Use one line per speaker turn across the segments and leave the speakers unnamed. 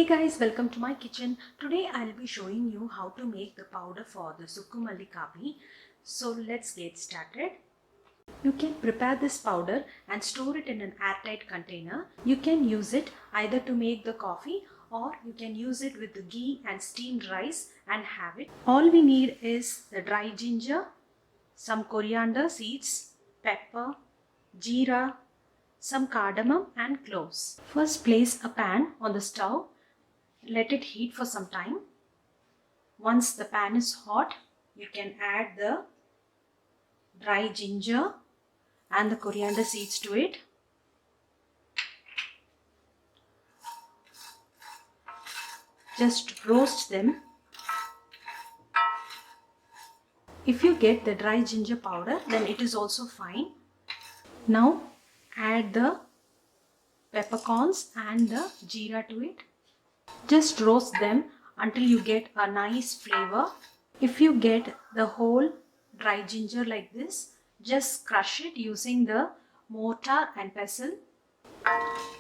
Hey guys, welcome to my kitchen. Today I'll be showing you how to make the powder for the SUKKU MALLI COFFEE. So let's get started. You can prepare this powder and store it in an airtight container. You can use it either to make the coffee or you can use it with the ghee and steamed rice and have it. All we need is the dry ginger, some coriander seeds, pepper, jeera, some cardamom and cloves. First place a pan on the stove. Let it heat for some time. Once the pan is hot, you can add the dry ginger and the coriander seeds to it. Just roast them. If you get the dry ginger powder, then it is also fine. Now add the peppercorns and the jeera to it. Just roast them until you get a nice flavor. If you get the whole dry ginger like this, just crush it using the mortar and pestle.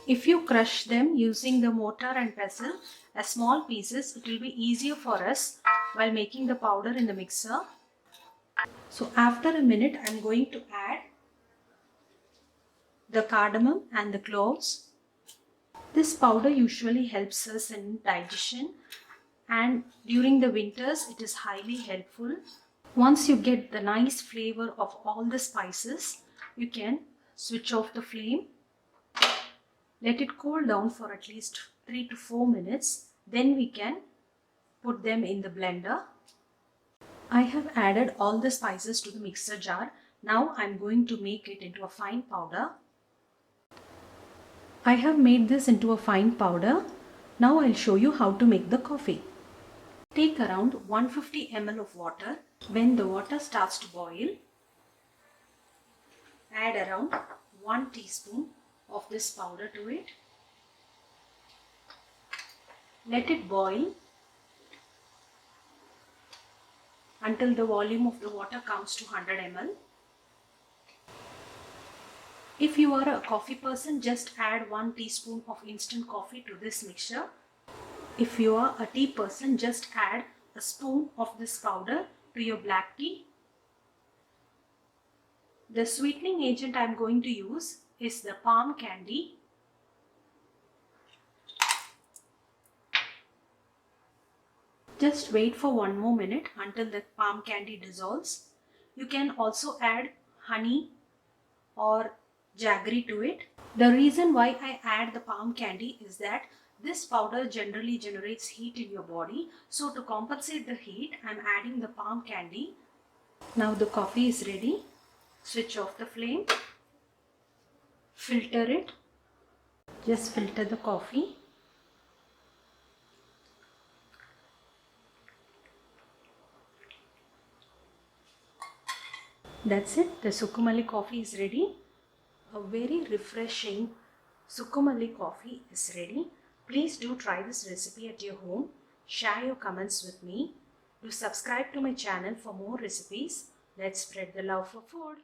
If you crush them using the mortar and pestle as small pieces, it will be easier for us while making the powder in the mixer. So after a minute, I am going to add the cardamom and the cloves. This powder usually helps us in digestion, and during the winters it is highly helpful. Once you get the nice flavor of all the spices, you can switch off the flame. Let it cool down for at least 3 to 4 minutes. Then we can put them in the blender. I have added all the spices to the mixer jar. Now I am going to make it into a fine powder. I have made this into a fine powder. Now I'll show you how to make the coffee. Take around 150 ml of water. When the water starts to boil, add around 1 teaspoon of this powder to it. Let it boil until the volume of the water comes to 100 ml. If you are a coffee person, just add 1 teaspoon of instant coffee to this mixture. If you are a tea person, just add a spoon of this powder to your black tea. The sweetening agent I am going to use is the palm candy. Just wait for 1 more minute until the palm candy dissolves. You can also add honey or jaggery to it. The reason why I add the palm candy is that this powder generally generates heat in your body. So to compensate the heat, I am adding the palm candy. Now the coffee is ready. Switch off the flame. Filter it. Just filter the coffee. That's it. The SUKKU MALLI coffee is ready. A very refreshing SUKKU MALLI coffee is ready. Please do try this recipe at your home. Share your comments with me. Do subscribe to my channel for more recipes. Let's spread the love for food.